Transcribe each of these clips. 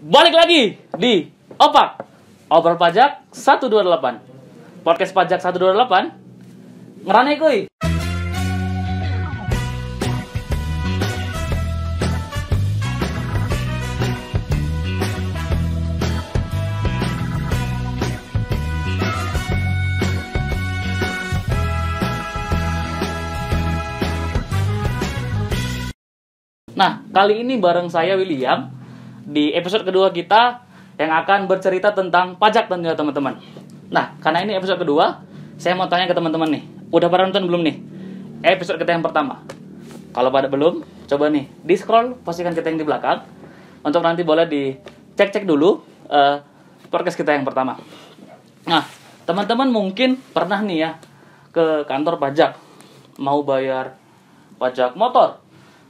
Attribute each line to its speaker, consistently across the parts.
Speaker 1: Balik lagi di Opak Obrol Pajak 128. Podcast Pajak 128. Ngerane kuy. Nah, kali ini bareng saya William di episode kedua kita yang akan bercerita tentang pajak tentunya teman-teman. Nah, karena ini episode kedua, saya mau tanya ke teman-teman nih, udah pada nonton belum nih episode kita yang pertama? Kalau pada belum, coba nih di scroll postingan kita yang di belakang untuk nanti boleh dicek-cek dulu podcast kita yang pertama. Nah, teman-teman mungkin pernah nih ya ke kantor pajak, mau bayar pajak motor,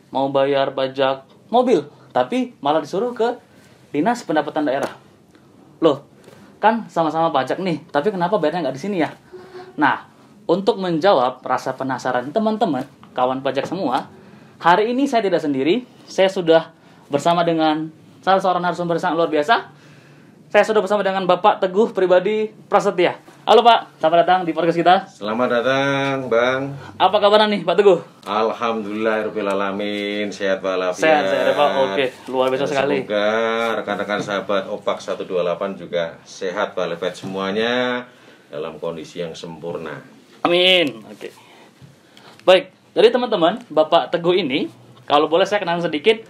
Speaker 1: mau bayar pajak mobil, tapi malah disuruh ke Dinas Pendapatan Daerah. Loh, kan sama-sama pajak nih, tapi kenapa bayarnya nggak di sini ya? Nah, untuk menjawab rasa penasaran teman-teman, kawan pajak semua, hari ini saya tidak sendiri. Saya sudah bersama dengan salah seorang narasumber sangat luar biasa. Saya sudah bersama dengan Bapak Teguh Pribadi Prasetya. Halo Pak, selamat datang di podcast kita.
Speaker 2: Selamat datang Bang.
Speaker 1: Apa kabarnya nih Pak Teguh?
Speaker 2: Alhamdulillahirrahmanirrahim. Sehat walafiat.
Speaker 1: Sehat Pak. Oke, luar biasa sekali.
Speaker 2: Semoga rekan-rekan sahabat Opak 128 juga sehat walafiat semuanya dalam kondisi yang sempurna.
Speaker 1: Amin. Oke. Baik, jadi teman-teman, Bapak Teguh ini, kalau boleh saya kenalkan sedikit,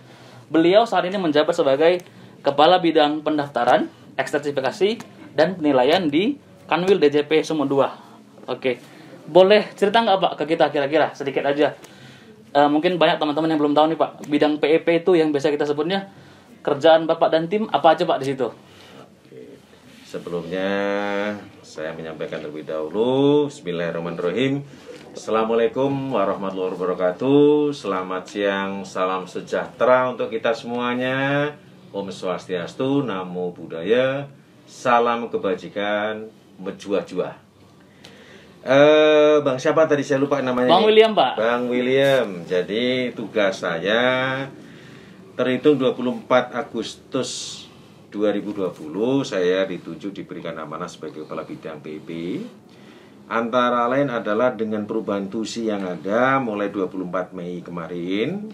Speaker 1: beliau saat ini menjabat sebagai Kepala Bidang Pendaftaran, Ekstratifikasi, dan Penilaian di Kanwil DJP Sumut 2. Oke. Boleh cerita nggak Pak ke kita kira-kira sedikit aja? Mungkin banyak teman-teman yang belum tahu nih Pak, bidang PEP itu yang biasa kita sebutnya kerjaan Bapak dan tim apa aja Pak di situ?
Speaker 2: Oke. Sebelumnya saya menyampaikan terlebih dahulu Bismillahirrahmanirrahim. Assalamualaikum warahmatullahi wabarakatuh. Selamat siang, salam sejahtera untuk kita semuanya. Om Swastiastu, Namo Buddhaya, salam kebajikan, menjuah-juah. Bang siapa tadi saya lupa namanya?
Speaker 1: Bang William Pak.
Speaker 2: Bang William. Jadi tugas saya terhitung 24 Agustus 2020 saya ditunjuk diberikan amanah sebagai Kepala Bidang PEP. Antara lain adalah dengan perubahan tusi yang ada mulai 24 Mei kemarin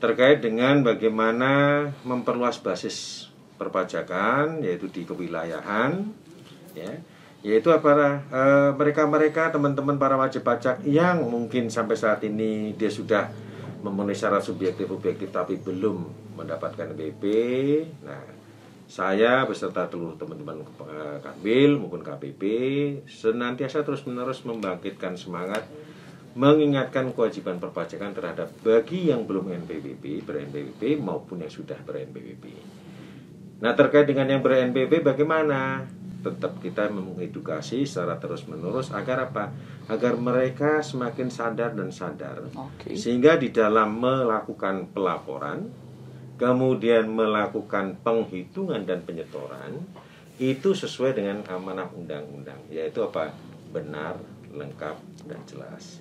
Speaker 2: terkait dengan bagaimana memperluas basis perpajakan yaitu di kewilayahan ya, yaitu mereka teman-teman para wajib pajak yang mungkin sampai saat ini dia sudah memenuhi syarat subjektif-objektif tapi belum mendapatkan BP. Nah, saya beserta seluruh teman-teman Kanwil maupun KPP senantiasa terus-menerus membangkitkan semangat mengingatkan kewajiban perpajakan terhadap bagi yang belum ber-NPWP maupun yang sudah ber-NPWP. Nah, terkait dengan yang ber-NPWP bagaimana? Tetap kita mengedukasi secara terus-menerus agar apa? Agar mereka semakin sadar dan sadar. Sehingga di dalam melakukan pelaporan, kemudian melakukan penghitungan dan penyetoran itu sesuai dengan amanah undang-undang, yaitu apa? Benar, lengkap, dan jelas.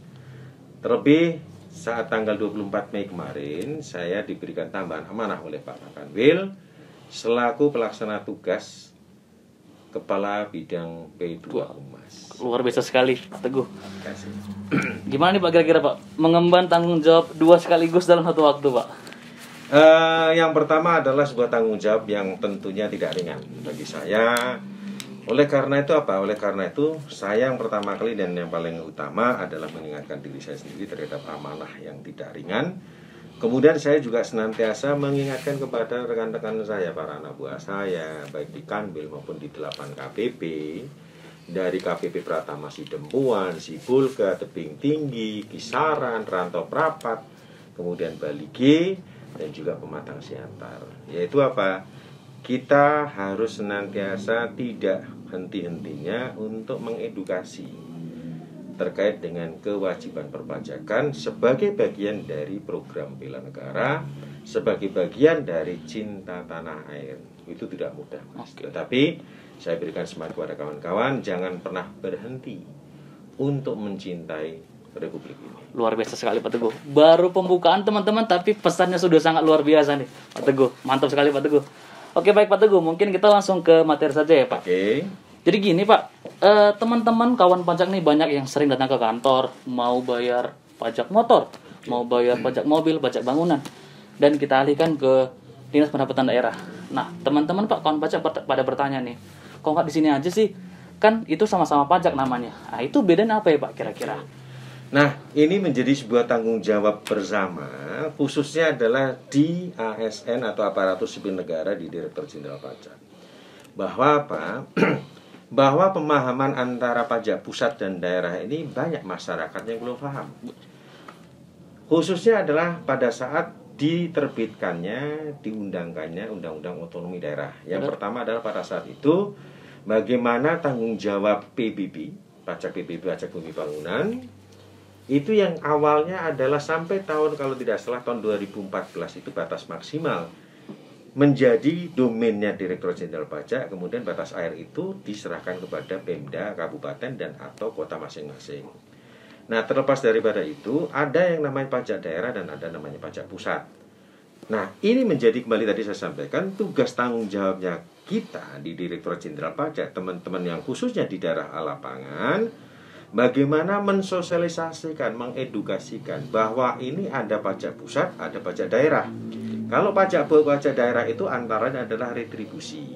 Speaker 2: Terlebih saat tanggal 24 Mei kemarin saya diberikan tambahan amanah oleh Pak Kanwil selaku pelaksana tugas Kepala Bidang P2 Humas.
Speaker 1: Luar biasa sekali Teguh.
Speaker 2: Terima kasih.
Speaker 1: Gimana nih Pak kira-kira Pak mengemban tanggung jawab dua sekaligus dalam satu waktu Pak?
Speaker 2: Yang pertama adalah sebuah tanggung jawab yang tentunya tidak ringan bagi saya. Oleh karena itu saya yang pertama kali dan yang paling utama adalah mengingatkan diri saya sendiri terhadap amanah yang tidak ringan. Kemudian saya juga senantiasa mengingatkan kepada rekan-rekan saya, para anak buah saya, baik di Kanwil maupun di 8 KPP, dari KPP Pratama Sidempuan, Sibulga, Tebing Tinggi, Kisaran, Rantau Prapat, kemudian Balige, dan juga Pematang Siantar. Yaitu apa? Kita harus senantiasa tidak henti-hentinya untuk mengedukasi terkait dengan kewajiban perpajakan sebagai bagian dari program bela negara, sebagai bagian dari cinta tanah air. Itu tidak mudah, Mas. Tetapi saya berikan semangat kepada kawan-kawan, jangan pernah berhenti untuk mencintai Republik ini.
Speaker 1: Luar biasa sekali Pak Teguh. Baru pembukaan teman-teman, tapi pesannya sudah sangat luar biasa nih Pak Teguh. Mantap sekali Pak Teguh. Oke, baik Pak Teguh, mungkin kita langsung ke materi saja ya Pak.
Speaker 2: Oke.
Speaker 1: Jadi gini Pak, teman-teman kawan pajak nih banyak yang sering datang ke kantor, mau bayar pajak motor, mau bayar pajak mobil, pajak bangunan, dan kita alihkan ke Dinas Pendapatan Daerah. Nah, teman-teman Pak kawan pajak pada bertanya nih, kok nggak di sini aja sih? Kan itu sama-sama pajak namanya. Nah, itu bedanya apa ya Pak kira-kira?
Speaker 2: Nah, ini menjadi sebuah tanggung jawab bersama, khususnya adalah di ASN atau aparatur sipil negara di Direktorat Jenderal Pajak. Bahwa apa? Bahwa pemahaman antara pajak pusat dan daerah ini banyak masyarakat yang belum paham. Khususnya adalah pada saat diterbitkannya, diundangkannya Undang-Undang Otonomi Daerah. Yang pertama adalah pada saat itu bagaimana tanggung jawab PBB, pajak PBB, pajak bumi bangunan, itu yang awalnya adalah sampai tahun, kalau tidak salah tahun 2014 itu batas maksimal menjadi domainnya Direktorat Jenderal Pajak, kemudian batas akhir itu diserahkan kepada Pemda, kabupaten, dan atau kota masing-masing. Nah, terlepas daripada itu, ada yang namanya pajak daerah dan ada namanya pajak pusat. Nah, ini menjadi, kembali tadi saya sampaikan, tugas tanggung jawabnya kita di Direktorat Jenderal Pajak, teman-teman yang khususnya di daerah lapangan, bagaimana mensosialisasikan, mengedukasikan bahwa ini ada pajak pusat, ada pajak daerah. Kalau pajak daerah itu antaranya adalah retribusi.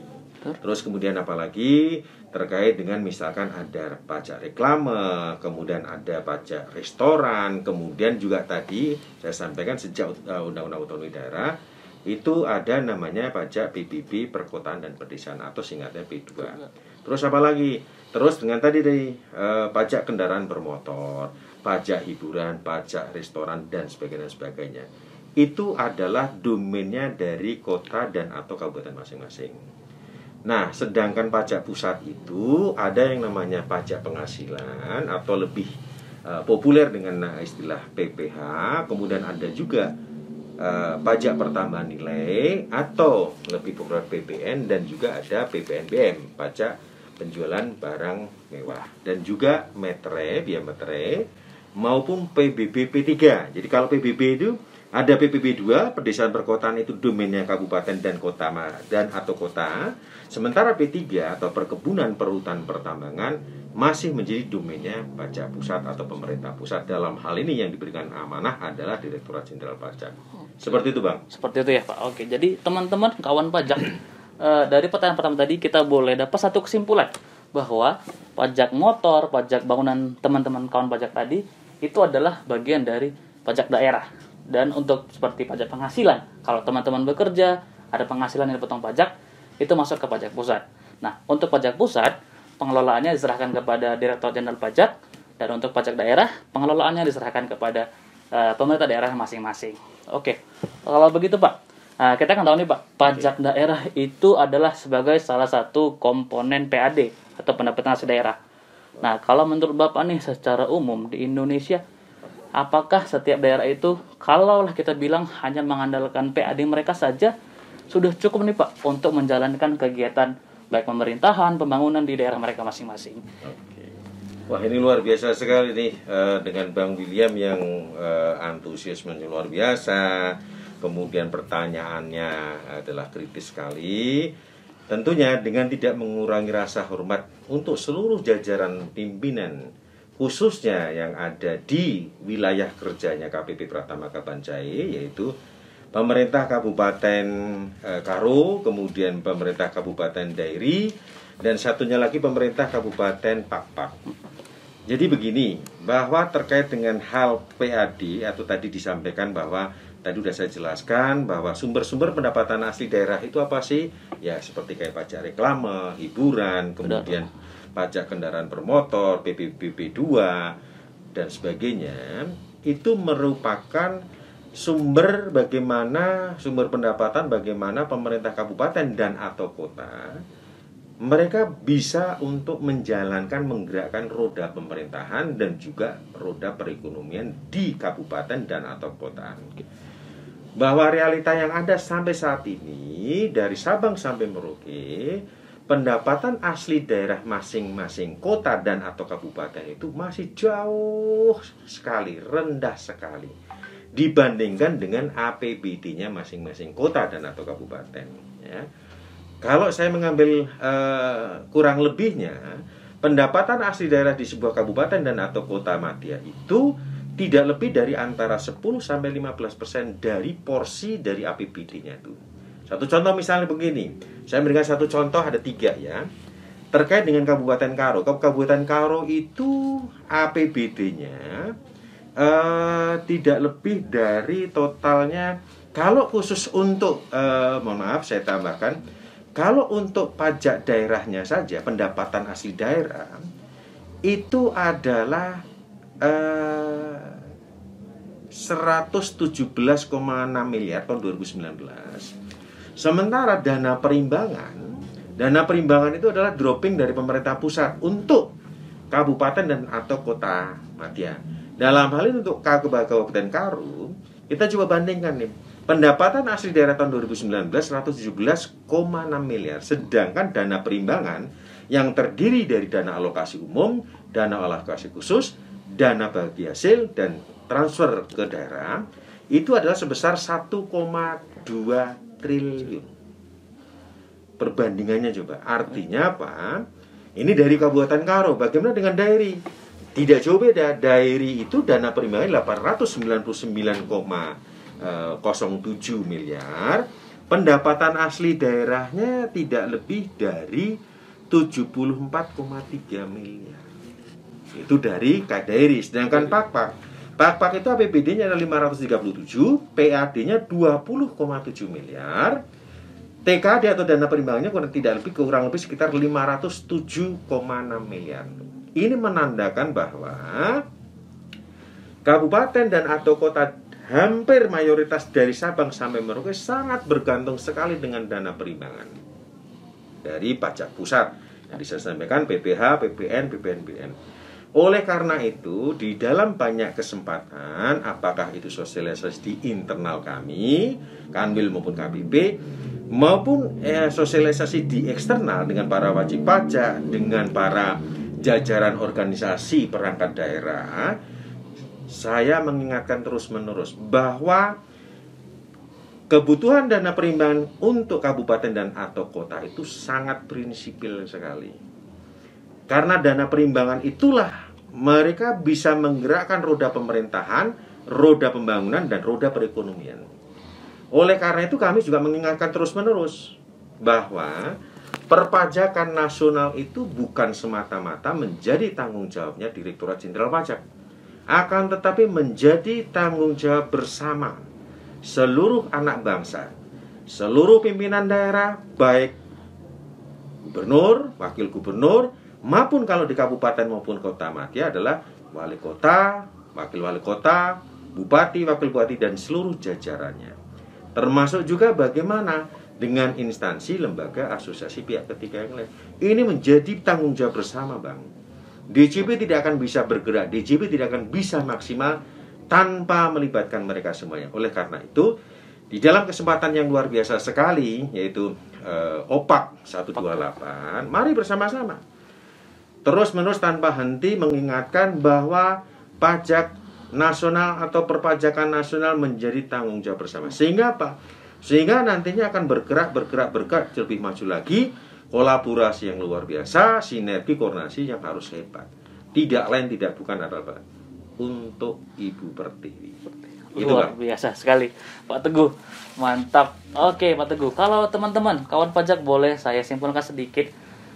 Speaker 2: Terus kemudian apalagi terkait dengan misalkan ada pajak reklame, kemudian ada pajak restoran, kemudian juga tadi saya sampaikan sejak Undang-Undang Otonomi Daerah itu ada namanya pajak PBB perkotaan dan pedesaan atau singkatnya P2. Terus apa lagi? Terus dengan tadi pajak kendaraan bermotor, pajak hiburan, pajak restoran dan sebagainya. Itu adalah domainnya dari kota dan atau kabupaten masing-masing. Nah, sedangkan pajak pusat itu ada yang namanya pajak penghasilan atau lebih populer dengan istilah PPH, kemudian ada juga pajak pertambahan nilai atau lebih populer PPN, dan juga ada PPNBM, pajak penjualan barang mewah, dan juga metre, biaya metre maupun PBB P3. Jadi kalau PBB itu ada PBB 2, pedesaan perkotaan itu domainnya kabupaten dan kota dan atau kota. Sementara P3 atau perkebunan, perhutan, pertambangan masih menjadi domainnya pajak pusat atau pemerintah pusat. Dalam hal ini yang diberikan amanah adalah Direktorat Jenderal Pajak. Seperti itu, Bang.
Speaker 1: Seperti itu ya, Pak. Oke, jadi teman-teman kawan pajak, dari pertanyaan pertama tadi kita boleh dapat satu kesimpulan bahwa pajak motor, pajak bangunan teman-teman kawan pajak tadi itu adalah bagian dari pajak daerah. Dan untuk seperti pajak penghasilan, kalau teman-teman bekerja, ada penghasilan yang dipotong pajak, itu masuk ke pajak pusat. Nah, untuk pajak pusat, pengelolaannya diserahkan kepada Direktorat Jenderal Pajak, dan untuk pajak daerah, pengelolaannya diserahkan kepada pemerintah daerah masing-masing. Oke, kalau begitu Pak, kita kan tahu nih Pak, pajak daerah itu adalah sebagai salah satu komponen PAD atau pendapatan asli daerah. Nah, kalau menurut Bapak nih secara umum di Indonesia, apakah setiap daerah itu, kalaulah kita bilang hanya mengandalkan PAD mereka saja, sudah cukup nih Pak untuk menjalankan kegiatan baik pemerintahan, pembangunan di daerah mereka masing-masing?
Speaker 2: Oke. Wah, ini luar biasa sekali nih dengan Bang William yang antusiasmenya luar biasa. Kemudian pertanyaannya adalah kritis sekali. Tentunya dengan tidak mengurangi rasa hormat untuk seluruh jajaran pimpinan, khususnya yang ada di wilayah kerjanya KPP Pratama Kabanjai, yaitu pemerintah Kabupaten Karo, kemudian pemerintah Kabupaten Dairi, dan satunya lagi pemerintah Kabupaten Pakpak. Jadi begini, bahwa terkait dengan hal PAD atau tadi disampaikan bahwa tadi sudah saya jelaskan bahwa sumber-sumber pendapatan asli daerah itu apa sih? Ya seperti kayak pajak reklame, hiburan, kemudian pajak kendaraan bermotor, PPBB 2 dan sebagainya. Itu merupakan sumber pendapatan bagaimana pemerintah kabupaten dan atau kota mereka bisa untuk menjalankan, menggerakkan roda pemerintahan dan juga roda perekonomian di kabupaten dan atau kota. Bahwa realita yang ada sampai saat ini dari Sabang sampai Merauke, pendapatan asli daerah masing-masing kota dan atau kabupaten itu masih jauh sekali, rendah sekali dibandingkan dengan APBD-nya masing-masing kota dan atau kabupaten, ya. Kalau saya mengambil kurang lebihnya, pendapatan asli daerah di sebuah kabupaten dan atau kota madya itu tidak lebih dari antara 10-15% dari porsi dari APBD-nya itu. Satu contoh misalnya begini, saya berikan satu contoh, ada 3 ya. Terkait dengan Kabupaten Karo. Kabupaten Karo itu APBD-nya tidak lebih dari totalnya, kalau khusus untuk mohon maaf saya tambahkan, kalau untuk pajak daerahnya saja, pendapatan asli daerah itu adalah 117,6 miliar tahun 2019. Sementara dana perimbangan itu adalah dropping dari pemerintah pusat untuk kabupaten dan atau kota madya. Dalam hal ini untuk Kabupaten Karo, kita coba bandingkan nih. Pendapatan asli daerah tahun 2019 117,6 miliar. Sedangkan dana perimbangan yang terdiri dari dana alokasi umum, dana alokasi khusus, dana bagi hasil, dan transfer ke daerah itu adalah sebesar 1,2 triliun. Perbandingannya coba. Artinya apa? Ini dari Kabupaten Karo. Bagaimana dengan Dairi? Tidak jauh beda. Dairi itu dana perimbangan 899,07 miliar. Pendapatan asli daerahnya tidak lebih dari 74,3 miliar. Itu dari Dairi. Sedangkan Pakpak itu APBD-nya ada 537, PAD-nya 20,7 miliar. TKD atau dana perimbangannya kurang lebih sekitar 507,6 miliar. Ini menandakan bahwa kabupaten dan atau kota hampir mayoritas dari Sabang sampai Merauke sangat bergantung sekali dengan dana perimbangan dari pajak pusat yang disampaikan PPH, PPN, BPN. Oleh karena itu, di dalam banyak kesempatan, apakah itu sosialisasi di internal kami, Kanwil maupun KPP, maupun sosialisasi di eksternal dengan para wajib pajak, dengan para jajaran organisasi perangkat daerah, saya mengingatkan terus-menerus bahwa kebutuhan dana perimbangan untuk kabupaten dan atau kota itu sangat prinsipil sekali. Karena dana perimbangan itulah mereka bisa menggerakkan roda pemerintahan, roda pembangunan, dan roda perekonomian. Oleh karena itu kami juga mengingatkan terus-menerus bahwa perpajakan nasional itu bukan semata-mata menjadi tanggung jawabnya Direktorat Jenderal Pajak, akan tetapi menjadi tanggung jawab bersama seluruh anak bangsa, seluruh pimpinan daerah, baik gubernur, wakil gubernur, maupun kalau di kabupaten maupun kota madya adalah wali kota, wakil wali kota, bupati, wakil bupati, dan seluruh jajarannya. Termasuk juga bagaimana dengan instansi, lembaga, asosiasi pihak ketiga yang lain. Ini menjadi tanggung jawab bersama, Bang. DJP tidak akan bisa bergerak, DJP tidak akan bisa maksimal tanpa melibatkan mereka semuanya. Oleh karena itu, di dalam kesempatan yang luar biasa sekali, yaitu OPAK 128, mari bersama-sama terus-menerus tanpa henti mengingatkan bahwa pajak nasional atau perpajakan nasional menjadi tanggung jawab bersama. Sehingga apa? Sehingga nantinya akan bergerak lebih maju lagi, kolaborasi yang luar biasa, sinergi koordinasi yang harus hebat. Tidak lain tidak bukan adalah untuk Ibu Pertiwi.
Speaker 1: Luar biasa sekali Pak Teguh, mantap. Oke Pak Teguh, kalau teman-teman kawan pajak boleh saya simpulkan sedikit.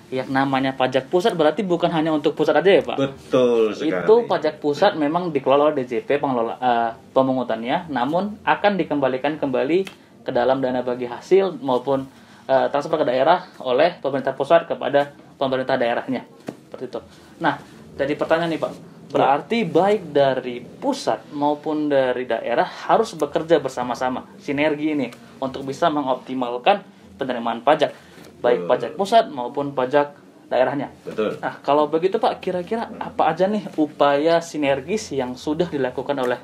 Speaker 1: Yang namanya pajak pusat berarti bukan hanya untuk pusat aja ya Pak?
Speaker 2: Betul sekali.
Speaker 1: Itu pajak pusat memang dikelola oleh DJP pemungutannya, namun akan dikembalikan kembali ke dalam dana bagi hasil maupun transfer ke daerah oleh pemerintah pusat kepada pemerintah daerahnya. Seperti itu. Nah, jadi pertanyaan nih Pak, berarti baik dari pusat maupun dari daerah harus bekerja bersama-sama, sinergi ini untuk bisa mengoptimalkan penerimaan pajak. Baik pajak pusat maupun pajak daerahnya.
Speaker 2: Betul.
Speaker 1: Nah, kalau begitu Pak, kira-kira apa aja nih upaya sinergis yang sudah dilakukan oleh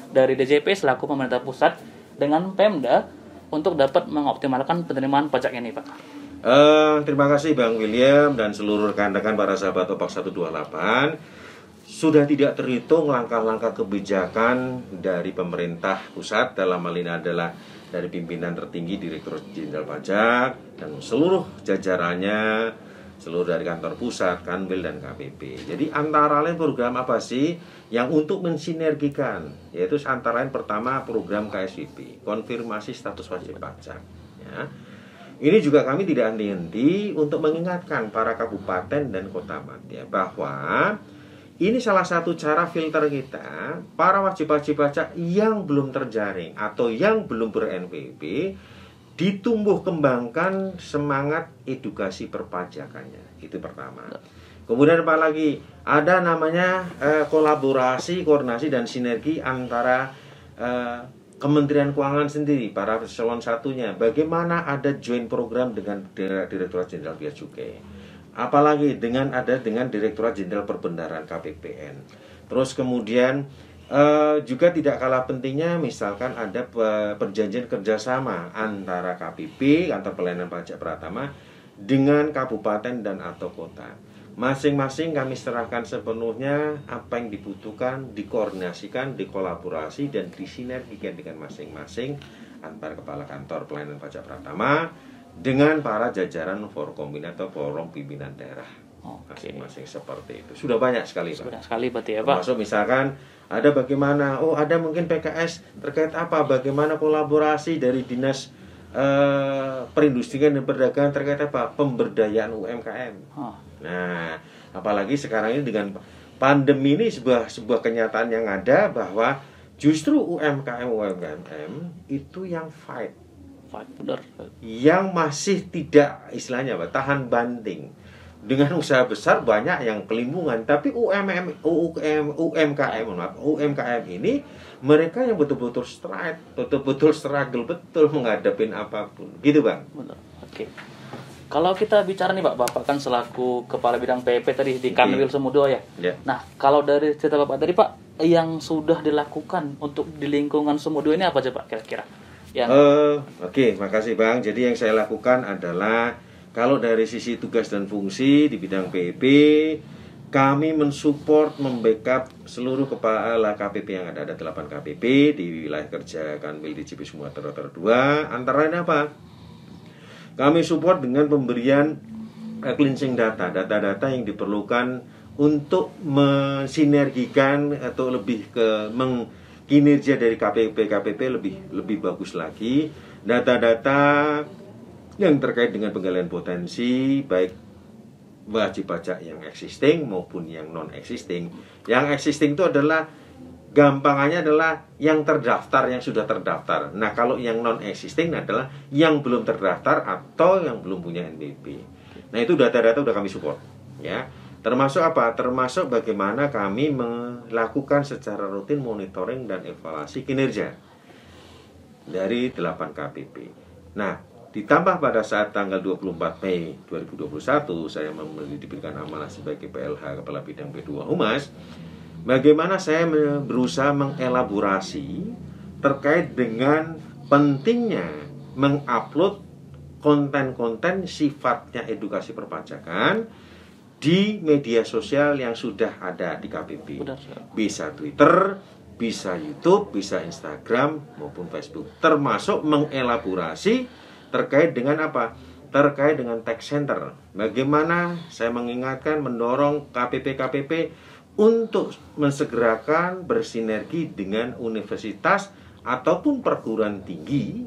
Speaker 1: dari DJP selaku pemerintah pusat dengan Pemda untuk dapat mengoptimalkan penerimaan pajak ini, Pak?
Speaker 2: Terima kasih Bang William dan seluruh rekan-rekan para sahabat OPAK 128. Sudah tidak terhitung langkah-langkah kebijakan dari pemerintah pusat, dalam hal ini adalah dari pimpinan tertinggi Direktorat Jenderal Pajak dan seluruh jajarannya, seluruh dari kantor pusat, Kanwil dan KPP. Jadi antara lain program apa sih yang untuk mensinergikan, yaitu antara lain pertama program KSWP, konfirmasi status wajib pajak. Ya. Ini juga kami tidak henti-henti untuk mengingatkan para kabupaten dan kota madya bahwa ini salah satu cara filter kita, para wajib-wajib pajak yang belum terjaring atau yang belum ber-NPWP, ditumbuh kembangkan semangat edukasi perpajakannya. Itu pertama. Kemudian apa lagi? Ada namanya kolaborasi, koordinasi dan sinergi antara Kementerian Keuangan sendiri, para eselon satunya. Bagaimana ada joint program dengan Direktorat Jenderal Bea Cukai. Apalagi dengan Direktorat Jenderal Perbendaharaan KPPN. Terus kemudian juga tidak kalah pentingnya misalkan ada perjanjian kerjasama antara KPP, Kantor Pelayanan Pajak Pratama, dengan kabupaten dan atau kota. Masing-masing kami serahkan sepenuhnya apa yang dibutuhkan, dikoordinasikan, dikolaborasi, dan disinergikan dengan masing-masing antara Kepala Kantor Pelayanan Pajak Pratama dengan para jajaran Forkompin atau forum pimpinan daerah. Masing-masing seperti itu. Sudah banyak sekali, Pak.
Speaker 1: Sudah sekali berarti ya, Pak.
Speaker 2: Termasuk misalkan ada bagaimana, ada mungkin PKS terkait apa, bagaimana kolaborasi dari Dinas Perindustrian dan Perdagangan terkait apa, pemberdayaan UMKM. Nah, apalagi sekarang ini dengan pandemi ini sebuah kenyataan yang ada bahwa justru UMKM itu yang fight,
Speaker 1: benar.
Speaker 2: yang masih tidak istilahnya apa, tahan banting. Dengan usaha besar banyak yang kelimpungan, tapi UMKM ini mereka yang betul-betul strike, betul-betul struggle, betul menghadapin apapun, gitu Bang.
Speaker 1: Benar. Oke. Kalau kita bicara nih Pak, Bapak kan selaku Kepala Bidang PP tadi di Kanwil Semudo ya. Nah, kalau dari cerita Bapak tadi Pak, yang sudah dilakukan untuk di lingkungan Semudo ini apa aja Pak kira-kira?
Speaker 2: Oke, makasih Bang. Jadi yang saya lakukan adalah kalau dari sisi tugas dan fungsi di bidang PP, kami mensupport, membackup seluruh kepala KPP yang ada 8 KPP di wilayah kerja Kanwil DJP Sumatera Utara 2. Antara lain apa? Kami support dengan pemberian cleansing data-data yang diperlukan untuk mensinergikan atau lebih ke kinerja dari KPP lebih bagus lagi. Data-data yang terkait dengan penggalian potensi baik wajib pajak yang existing maupun yang non existing. Yang existing itu adalah gampangannya adalah yang terdaftar, yang sudah terdaftar. Nah, kalau yang non existing adalah yang belum terdaftar atau yang belum punya NPWP. Nah, itu data-data udah kami support, ya. Termasuk apa? Termasuk bagaimana kami melakukan secara rutin monitoring dan evaluasi kinerja dari 8 KPP. Nah, ditambah pada saat tanggal 24 Mei 2021 saya diberikan amanah sebagai PLH Kepala Bidang P2 Humas. Bagaimana saya berusaha mengelaborasi terkait dengan pentingnya mengupload konten-konten sifatnya edukasi perpajakan di media sosial yang sudah ada di KPP. Bisa Twitter, bisa YouTube, bisa Instagram maupun Facebook. Termasuk mengelaborasi terkait dengan apa? Terkait dengan tax center. Bagaimana saya mengingatkan, mendorong KPP-KPP untuk mensegerakan bersinergi dengan universitas ataupun perguruan tinggi,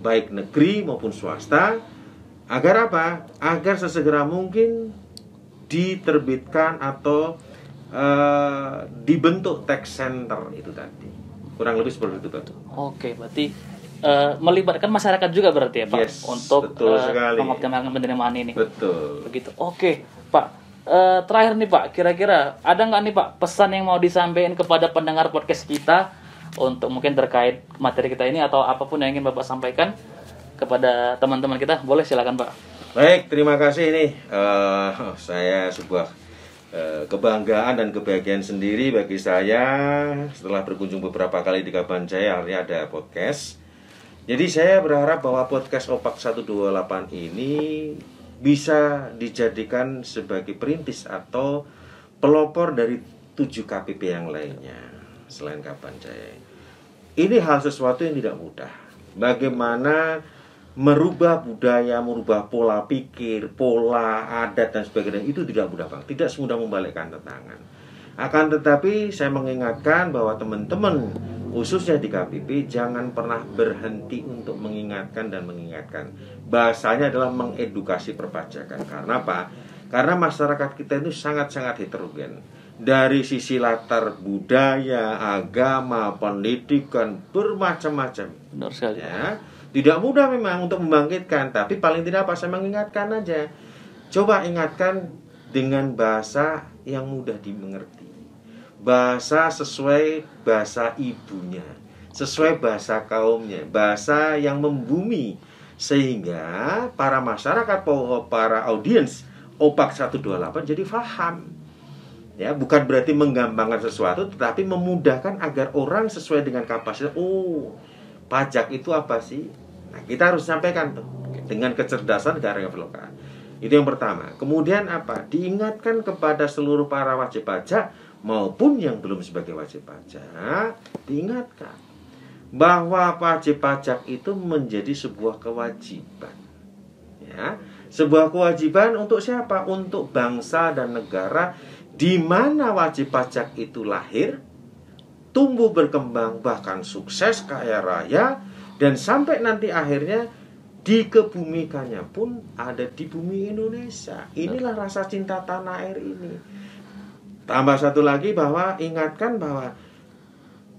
Speaker 2: baik negeri maupun swasta, agar apa? Agar sesegera mungkin diterbitkan atau dibentuk tax center itu tadi. Kurang lebih seperti itu, Pak.
Speaker 1: Oke, berarti melibatkan masyarakat juga berarti ya Pak, untuk mengoptimalkan penerimaan ini.
Speaker 2: Betul.
Speaker 1: Begitu. Oke, Pak. Terakhir nih Pak, kira-kira ada nggak nih Pak pesan yang mau disampaikan kepada pendengar podcast kita untuk mungkin terkait materi kita ini atau apapun yang ingin Bapak sampaikan kepada teman-teman kita? Boleh, silakan Pak.
Speaker 2: Baik, terima kasih nih. Saya sebuah kebanggaan dan kebahagiaan sendiri bagi saya setelah berkunjung beberapa kali di Kabanjaya, akhirnya ada podcast. Jadi saya berharap bahwa podcast Opak 128 ini bisa dijadikan sebagai perintis atau pelopor dari 7 KPP yang lainnya selain Kabanjaya. Ini hal sesuatu yang tidak mudah. Bagaimana merubah budaya, merubah pola pikir, pola adat dan sebagainya, itu tidak mudah Bang. Tidak semudah membalikkan tangan. Akan tetapi saya mengingatkan bahwa teman-teman khususnya di KPP jangan pernah berhenti untuk mengingatkan dan mengingatkan. Bahasanya adalah mengedukasi perpajakan. Karena apa? Karena masyarakat kita itu sangat-sangat heterogen. Dari sisi latar budaya, agama, pendidikan, bermacam-macam.
Speaker 1: Benar sekali.
Speaker 2: Ya, tidak mudah memang untuk membangkitkan, tapi paling tidak apa, saya mengingatkan aja. Coba ingatkan dengan bahasa yang mudah dimengerti. Bahasa sesuai bahasa ibunya, sesuai bahasa kaumnya, bahasa yang membumi, sehingga para masyarakat, para audiens Opak 128 jadi paham. Ya, bukan berarti menggampangkan sesuatu, tetapi memudahkan agar orang sesuai dengan kapasitas. Oh, pajak itu apa sih? Nah, kita harus sampaikan tuh dengan kecerdasan karya lokal. Itu yang pertama. Kemudian apa? Diingatkan kepada seluruh para wajib pajak maupun yang belum sebagai wajib pajak, diingatkan bahwa wajib pajak itu menjadi sebuah kewajiban. Ya, sebuah kewajiban untuk siapa? Untuk bangsa dan negara di mana wajib pajak itu lahir, tumbuh berkembang, bahkan sukses kaya raya, dan sampai nanti akhirnya dikebumikannya pun ada di bumi Indonesia. Inilah rasa cinta tanah air ini. Tambah satu lagi bahwa ingatkan bahwa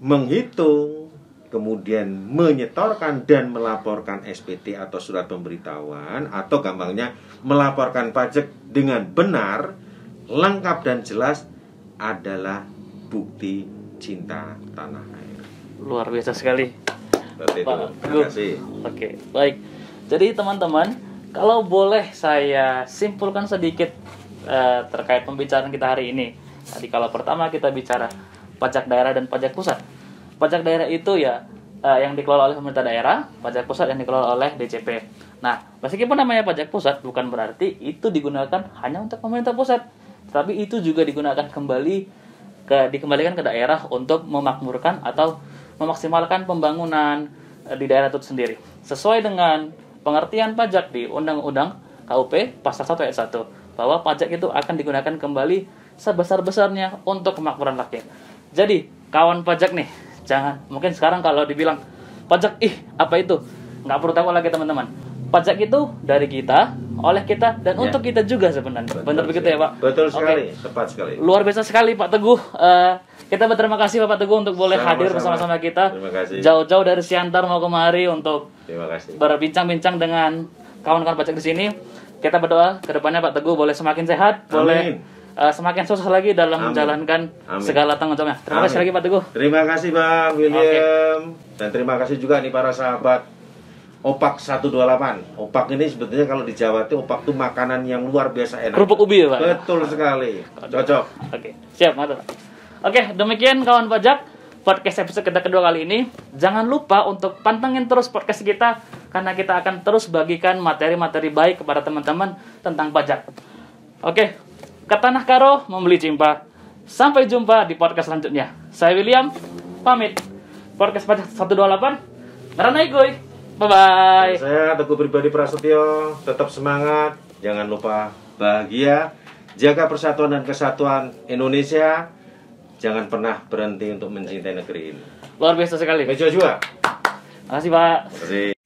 Speaker 2: menghitung, kemudian menyetorkan dan melaporkan SPT atau surat pemberitahuan, atau gampangnya melaporkan pajak dengan benar, lengkap dan jelas adalah bukti cinta tanah air.
Speaker 1: Luar biasa sekali.
Speaker 2: Seperti itu. Terima kasih.
Speaker 1: Oke, baik. Jadi teman-teman, kalau boleh saya simpulkan sedikit terkait pembicaraan kita hari ini. Tadi kalau pertama kita bicara pajak daerah dan pajak pusat. Pajak daerah itu ya yang dikelola oleh pemerintah daerah, pajak pusat yang dikelola oleh DCP. Nah, meskipun namanya pajak pusat, bukan berarti itu digunakan hanya untuk pemerintah pusat, tapi itu juga digunakan dikembalikan ke daerah untuk memakmurkan atau memaksimalkan pembangunan di daerah itu sendiri. Sesuai dengan pengertian pajak di Undang-Undang KUP Pasal 1 ayat 1, bahwa pajak itu akan digunakan kembali sebesar-besarnya untuk kemakmuran rakyat. Jadi, kawan pajak nih, jangan, mungkin sekarang kalau dibilang pajak, apa itu? Nggak perlu tahu lagi teman-teman. Pajak itu dari kita, oleh kita, dan untuk kita juga sebenarnya. Benar begitu ya Pak?
Speaker 2: Betul sekali, tepat sekali.
Speaker 1: Luar biasa sekali Pak Teguh. Kita berterima kasih Bapak Teguh untuk boleh hadir bersama-sama kita.
Speaker 2: Terima kasih.
Speaker 1: Jauh-jauh dari Siantar mau kemari untuk
Speaker 2: Terima kasih.
Speaker 1: berbincang-bincang dengan kawan-kawan pajak di sini. Kita berdoa ke depannya Pak Teguh boleh semakin sehat, boleh semakin sukses lagi dalam menjalankan segala tanggung jawabnya. Terima kasih lagi Pak Teguh.
Speaker 2: Terima kasih Bang William. Dan terima kasih juga nih para sahabat Opak 128. Opak ini sebetulnya kalau di Jawa itu opak itu makanan yang luar biasa enak.
Speaker 1: Kerupuk ubi ya Pak?
Speaker 2: Betul sekali. Cocok.
Speaker 1: Oke, siap, mantap. Oke, demikian kawan pajak podcast episode kita kedua kali ini. Jangan lupa untuk pantengin terus podcast kita, karena kita akan terus bagikan materi-materi baik kepada teman-teman tentang pajak. Oke, ke Tanah Karo membeli cimpa. Sampai jumpa di podcast selanjutnya. Saya William, pamit. Podcast pajak 128. Ngeranai gue. Bye-bye.
Speaker 2: Saya Teguh Pribadi Prasetyo. Tetap semangat. Jangan lupa bahagia. Jaga persatuan dan kesatuan Indonesia. Jangan pernah berhenti untuk mencintai negeri ini.
Speaker 1: Luar biasa sekali.
Speaker 2: Mejo juga.
Speaker 1: Terima kasih Pak.
Speaker 2: Terima kasih.